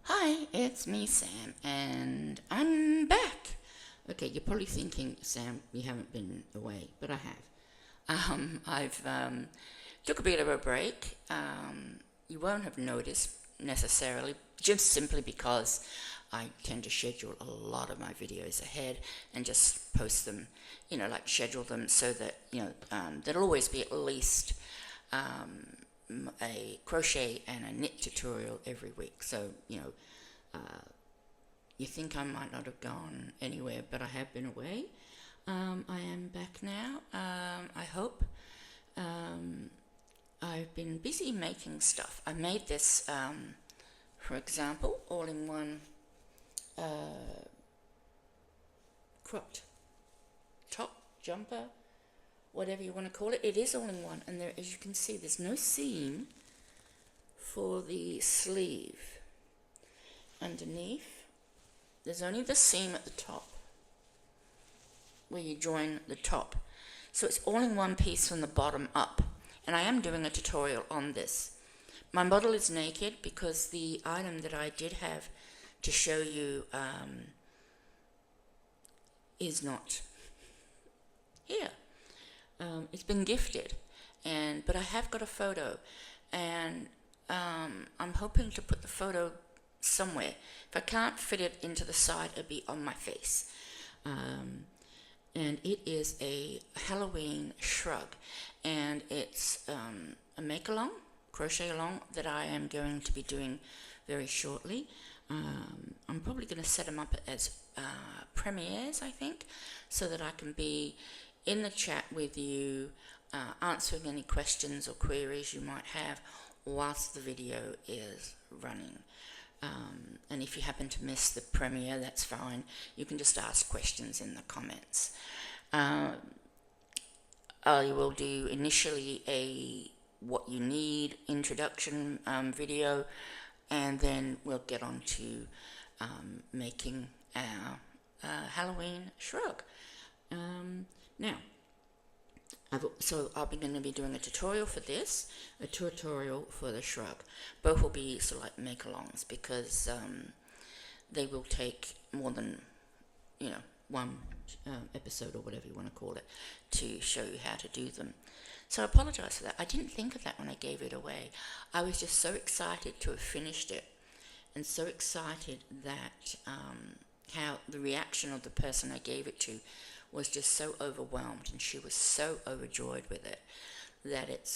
Hi, it's me, Sam, and I'm back. Okay, you're probably thinking, Sam, you haven't been away, but I have. I've took a bit of a break. You won't have noticed necessarily, just simply because I tend to schedule a lot of my videos ahead and just post them, like schedule them so that, there'll always be at least a crochet and a knit tutorial every week. So, you think I might not have gone anywhere, but I have been away. I am back now, I hope. I've been busy making stuff. I made this, for example, all-in-one cropped top, jumper, whatever you want to call it. It is all-in-one, and there, as you can see, there's no seam for the sleeve underneath. There's only the seam at the top where you join the top. So it's all in one piece from the bottom up. And I am doing a tutorial on this. My model is naked because the item that I did have to show you is not here. It's been gifted, but I have got a photo, and I'm hoping to put the photo somewhere. If I can't fit it into the side, it'll be on my face. And it is a Halloween shrug, and it's a make-along, crochet along, that I am going to be doing very shortly. I'm probably going to set them up as premieres, I think, so that I can be in the chat with you, answering any questions or queries you might have whilst the video is running. And if you happen to miss the premiere, that's fine. You can just ask questions in the comments. I will do initially a what you need introduction video, and then we'll get on to making our Halloween shrug. Now, I'll be going to be doing a tutorial for this, a tutorial for the shrug. Both will be sort of like make-alongs because they will take more than, one episode or whatever you want to call it to show you how to do them. So I apologize for that. I didn't think of that when I gave it away. I was just so excited to have finished it, and so excited that how the reaction of the person I gave it to was just so overwhelmed, and she was so overjoyed with it that it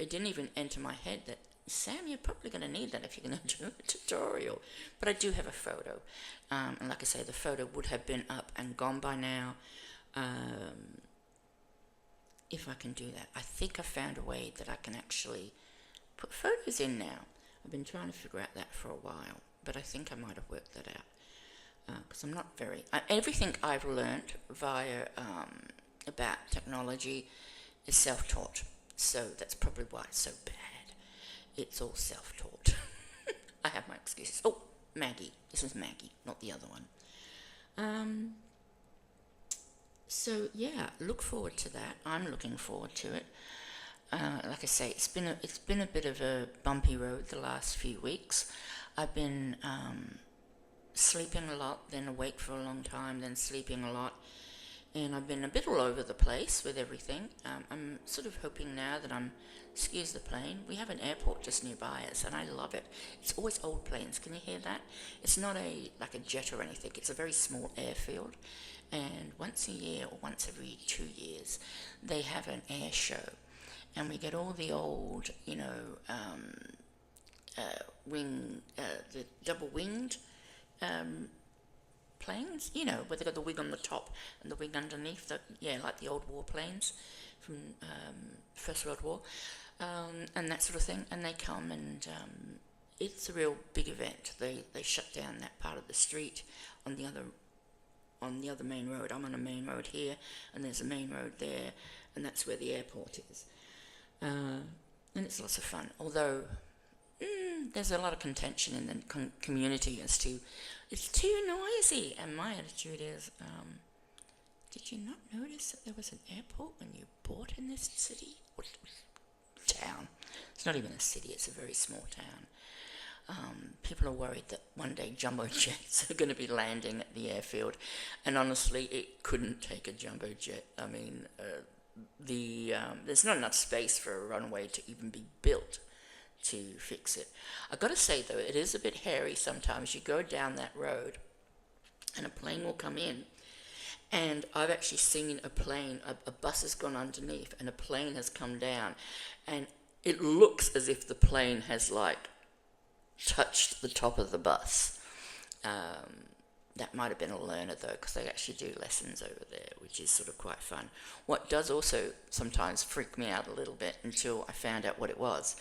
didn't even enter my head that, Sam, you're probably going to need that if you're going to do a tutorial. But I do have a photo, and like I say, the photo would have been up and gone by now, if I can do that. I think I found a way that I can actually put photos in now. I've been trying to figure out that for a while, but I think I might have worked that out. Because I'm not very... everything I've learned via about technology is self-taught. So that's probably why it's so bad. It's all self-taught. I have my excuses. Oh, Maggie. This was Maggie, not the other one. So, yeah, look forward to that. I'm looking forward to it. Like I say, it's been a bit of a bumpy road the last few weeks. I've been... sleeping a lot, then awake for a long time, then sleeping a lot, and I've been a bit all over the place with everything. I'm sort of hoping now that excuse the plane, we have an airport just nearby us, and I love it. It's always old planes. Can you hear that? It's not like a jet or anything. It's a very small airfield, and once a year or once every 2 years they have an air show, and we get all the old, the double-winged planes, where they got the wing on the top and the wing underneath, like the old warplanes from First World War, and that sort of thing. And they come, and it's a real big event. They shut down that part of the street on the other main road. I'm on a main road here, and there's a main road there, and that's where the airport is. And it's lots of fun, although there's a lot of contention in the community as to it's too noisy, and my attitude is, did you not notice that there was an airport when you bought in this city or town? It's not even a city, it's a very small town. people are worried that one day jumbo jets are going to be landing at the airfield, and honestly, it couldn't take a jumbo jet. I mean, there's not enough space for a runway to even be built to fix it. I've got to say though, it is a bit hairy sometimes. You go down that road, and a plane will come in, and I've actually seen a plane, a bus has gone underneath, and a plane has come down, and it looks as if the plane has like touched the top of the bus. That might have been a learner though, because they actually do lessons over there, which is sort of quite fun. What does also sometimes freak me out a little bit until I found out what it was.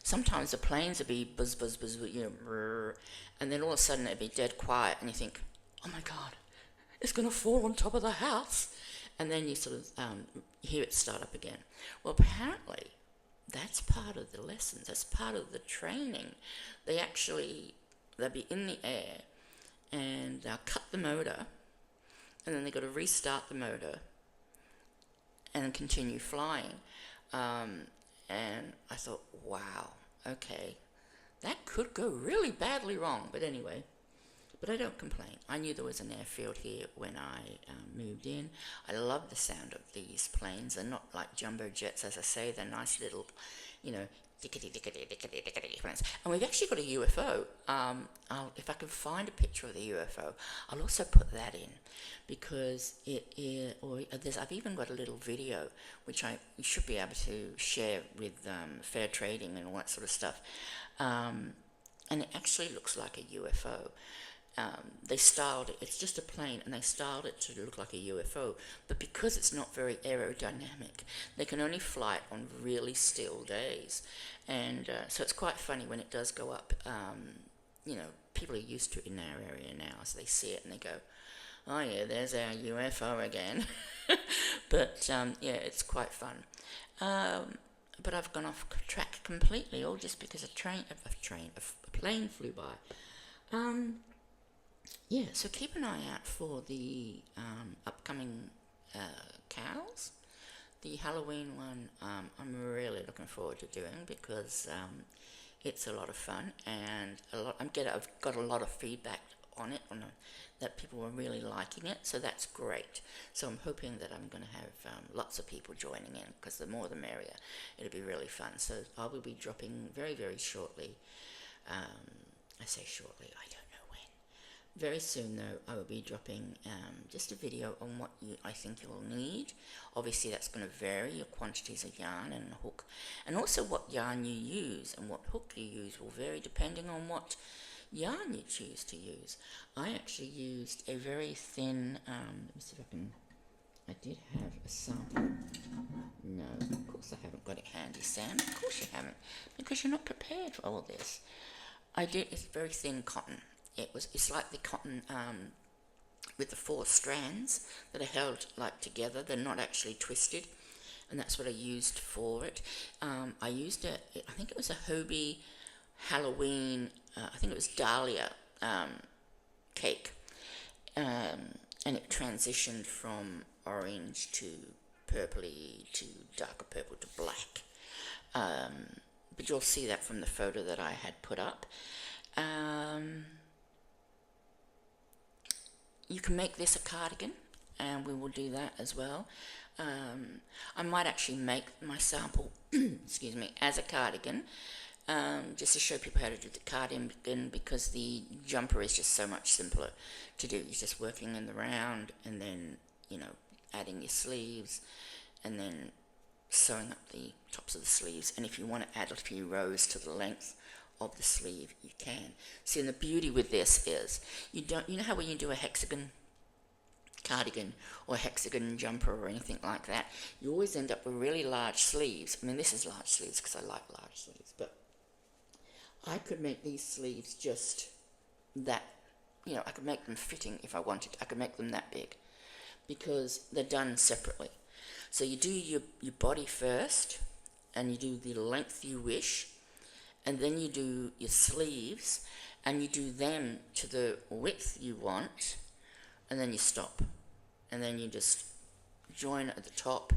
Sometimes the planes would be buzz, buzz, buzz, you know, brrr, and then all of a sudden it'd be dead quiet, and you think, oh my God, it's going to fall on top of the house. And then you sort of hear it start up again. Well, apparently, that's part of the lessons. That's part of the training. They'll be in the air, and they'll cut the motor, and then they've got to restart the motor and then continue flying. And I thought, wow, okay, that could go really badly wrong. But anyway, but I don't complain. I knew there was an airfield here when I moved in. I love the sound of these planes. They're not like jumbo jets, as I say. They're nice little, you know, dickety planes. And we've actually got a UFO. If I can find a picture of the UFO, I'll also put that in, because I've even got a little video which I should be able to share with fair trading and all that sort of stuff. And it actually looks like a UFO. They styled it, it's just a plane, and they styled it to look like a UFO, but because it's not very aerodynamic, they can only fly it on really still days, and so it's quite funny when it does go up. You know, people are used to it in our area now, so they see it and they go, oh yeah, there's our UFO again. But yeah, it's quite fun. But I've gone off track completely, all just because a plane flew by. Yeah, so keep an eye out for the upcoming cows. The Halloween one, I'm really looking forward to doing, because it's a lot of fun, and I've got a lot of feedback on it, that people are really liking it, so that's great. So I'm hoping that I'm going to have lots of people joining in, because the more the merrier. It'll be really fun. So I will be dropping very, very shortly. I say shortly, I don't know when. Very soon though, I will be dropping just a video on what I think you'll need. Obviously that's going to vary, your quantities of yarn and hook, and also what yarn you use and what hook you use will vary depending on what yarn you choose to use. I actually used a very thin, let me see if I can, I did have a sample. No, of course I haven't got it handy, Sam. Of course you haven't, because you're not prepared for all this. It's very thin cotton. It's like the cotton with the 4 strands that are held like together. They're not actually twisted, and that's what I used for it. I used I think it was a Hobie Halloween, I think it was Dahlia cake, and it transitioned from orange to purpley to darker purple to black. But you'll see that from the photo that I had put up. You can make this a cardigan, and we will do that as well. I might actually make my sample, excuse me, as a cardigan, just to show people how to do the cardigan, because the jumper is just so much simpler to do. You're just working in the round, and then, you know, adding your sleeves, and then sewing up the tops of the sleeves. And if you want to add a few rows to the length of the sleeve, you can. See, and the beauty with this is, you know how when you do a hexagon cardigan or hexagon jumper or anything like that, you always end up with really large sleeves. I mean, this is large sleeves because I like large sleeves, but I could make these sleeves just that, you know, I could make them fitting if I wanted. I could make them that big, because they're done separately. So you do your body first, and you do the length you wish, and then you do your sleeves, and you do them to the width you want, and then you stop. And then you just join at the top,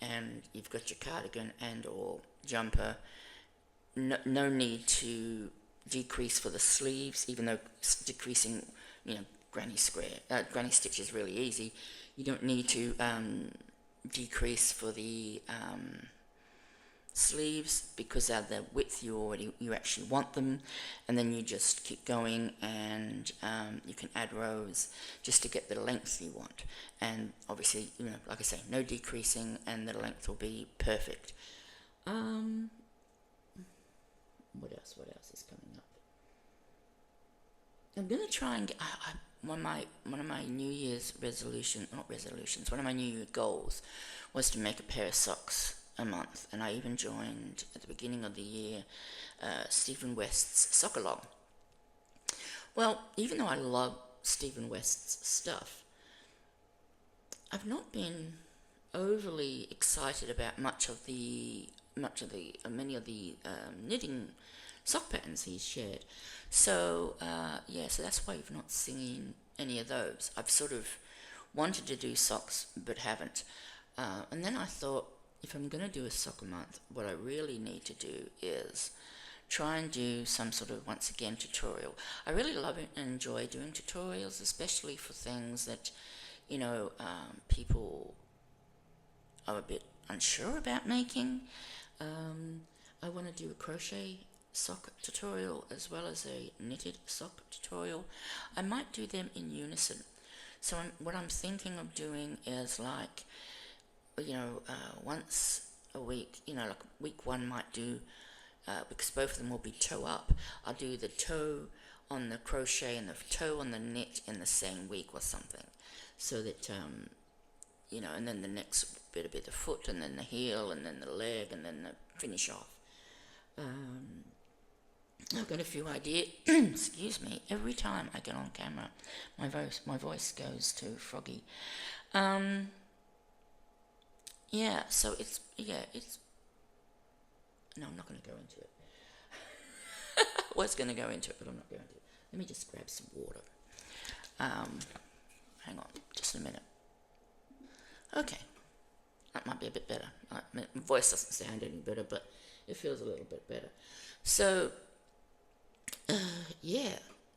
and you've got your cardigan and or jumper. No need to decrease for the sleeves, even though decreasing, granny stitch is really easy. You don't need to decrease for the sleeves because of the width you actually want them, and then you just keep going, and you can add rows just to get the length you want. And obviously, like I say, no decreasing, and the length will be perfect. What else is coming up? I'm gonna try and get one of my New Year's one of my New Year goals was to make a pair of socks a month, and I even joined at the beginning of the year Stephen West's Sock Along. Well, even though I love Stephen West's stuff, I've not been overly excited about many of the knitting sock patterns he's shared. So so that's why you've not seen any of those. I've sort of wanted to do socks but haven't. And then I thought, if I'm going to do a sock a month, what I really need to do is try and do some sort of, once again, tutorial. I really love it and enjoy doing tutorials, especially for things that, people are a bit unsure about making. I want to do a crochet sock tutorial as well as a knitted sock tutorial. I might do them in unison. So what I'm thinking of doing is once a week, like week 1 might do, because both of them will be toe up, I'll do the toe on the crochet and the toe on the knit in the same week or something, so that, and then the next bit will be the foot, and then the heel, and then the leg, and then the finish off. I've got a few ideas. Excuse me. Every time I get on camera, my voice goes to froggy. So it's. No, I'm not going to go into it. I was going to go into it, but I'm not going to. Let me just grab some water. Hang on, just a minute. Okay, that might be a bit better. My voice doesn't sound any better, but it feels a little bit better. So,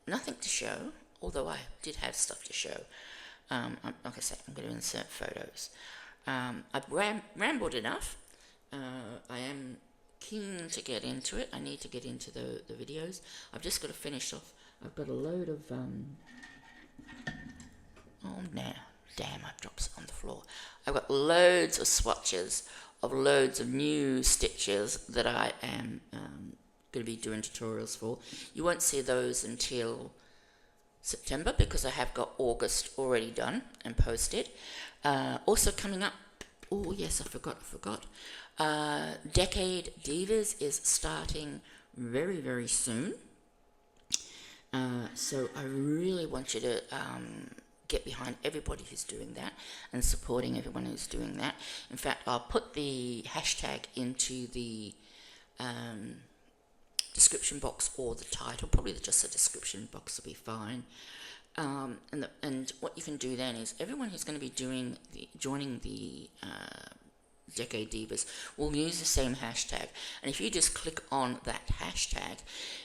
nothing to show, although I did have stuff to show. Like I say, I'm going to insert photos. I've rambled enough. I am keen to get into it. I need to get into the videos. I've just got to finish off. I've got a load of... Damn, I've dropped it on the floor. I've got loads of swatches of loads of new stitches that I am going to be doing tutorials for. You won't see those until September because I have got August already done and posted. Also coming up, oh yes, I forgot. Decade Divas is starting very, very soon. So I really want you to get behind everybody who's doing that and supporting everyone who's doing that. In fact, I'll put the hashtag into the description box or the title. Probably just the description box will be fine. And what you can do then is everyone who's going to be joining the Decade Divas will use the same hashtag, and if you just click on that hashtag,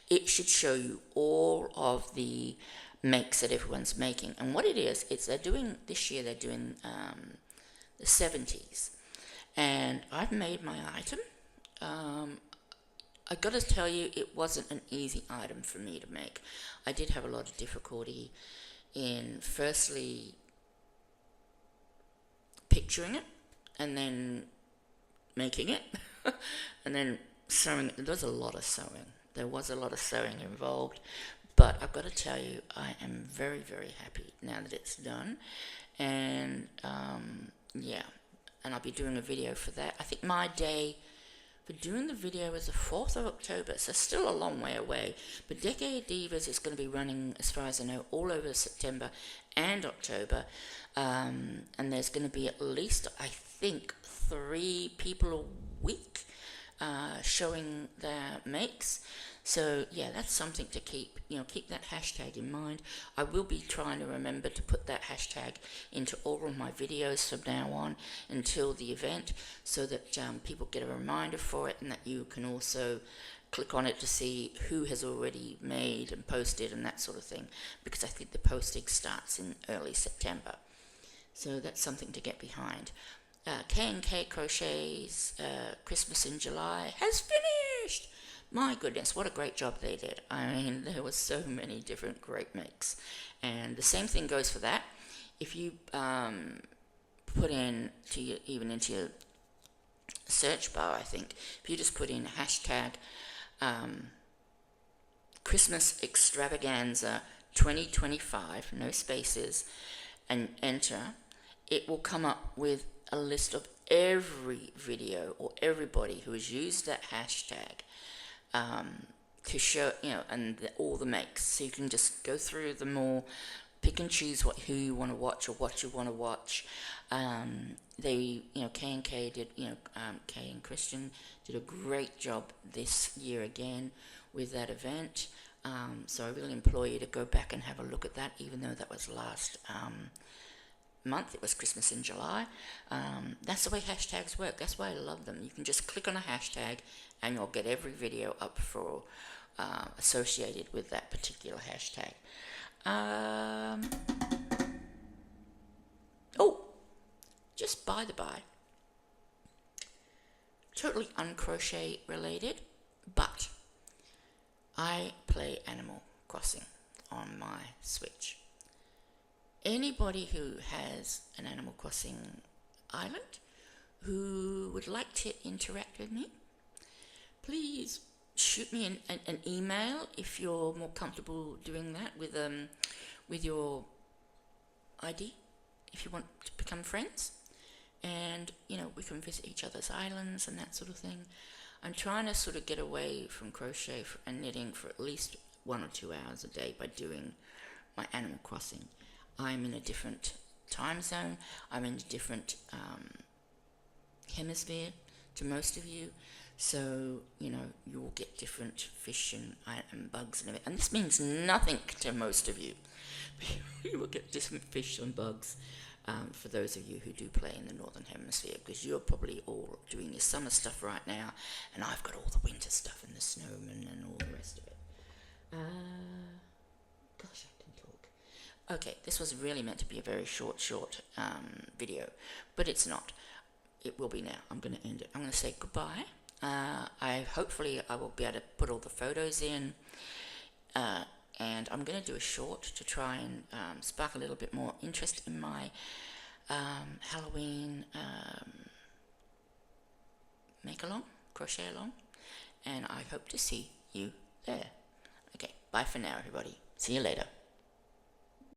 it should show you all of the makes that everyone's making. And what it is, they're doing the 70s, and I've made my item. I got to tell you, it wasn't an easy item for me to make. I did have a lot of difficulty in firstly picturing it, and then making it, and then sewing it. There was a lot of sewing involved, but I've got to tell you, I am very, very happy now that it's done. And and I'll be doing a video for that. I think my day for doing the video is the 4th of October, so still a long way away. But Decade Divas is going to be running, as far as I know, all over September and October. And there's going to be at least, I think, 3 people a week showing their makes. So yeah, that's something to keep that hashtag in mind. I will be trying to remember to put that hashtag into all of my videos from now on until the event, so that people get a reminder for it, and that you can also click on it to see who has already made and posted and that sort of thing, because I think the posting starts in early September. So that's something to get behind. K&K Crochets Christmas in July has finished. My goodness, what a great job they did. I mean, there were so many different great makes. And the same thing goes for that. If you put in even into your search bar, I think, if you just put in hashtag Christmas Extravaganza 2025, no spaces, and enter, it will come up with a list of every video or everybody who has used that hashtag to show, and all the makes. So you can just go through them all, pick and choose who you want to watch or what you want to watch. They, K&K did, Kay and Christian did a great job this year again with that event. So I really implore you to go back and have a look at that, even though that was last month. It was Christmas in July. That's the way hashtags work. That's why I love them. You can just click on a hashtag and you'll get every video up for associated with that particular hashtag. Just by the by, totally uncrochet related, but I play Animal Crossing on my Switch. Anybody who has an Animal Crossing island who would like to interact with me, please shoot me an email if you're more comfortable doing that with your ID, if you want to become friends. And, we can visit each other's islands and that sort of thing. I'm trying to sort of get away from crochet and knitting for at least 1 or 2 hours a day by doing my Animal Crossing. I'm in a different time zone. I'm in a different hemisphere to most of you. So, you'll get different fish and bugs and everything. And this means nothing to most of you. You will get different fish and bugs for those of you who do play in the Northern Hemisphere, because you're probably all doing your summer stuff right now, and I've got all the winter stuff and the snowmen and all the rest of it. Gosh, I can talk. Okay, this was really meant to be a very short video, but it's not. It will be now. I'm going to end it. I'm going to say goodbye. Hopefully I will be able to put all the photos in, and I'm going to do a short to try and spark a little bit more interest in my Halloween make-along, crochet-along, and I hope to see you there. Okay, bye for now, everybody. See you later.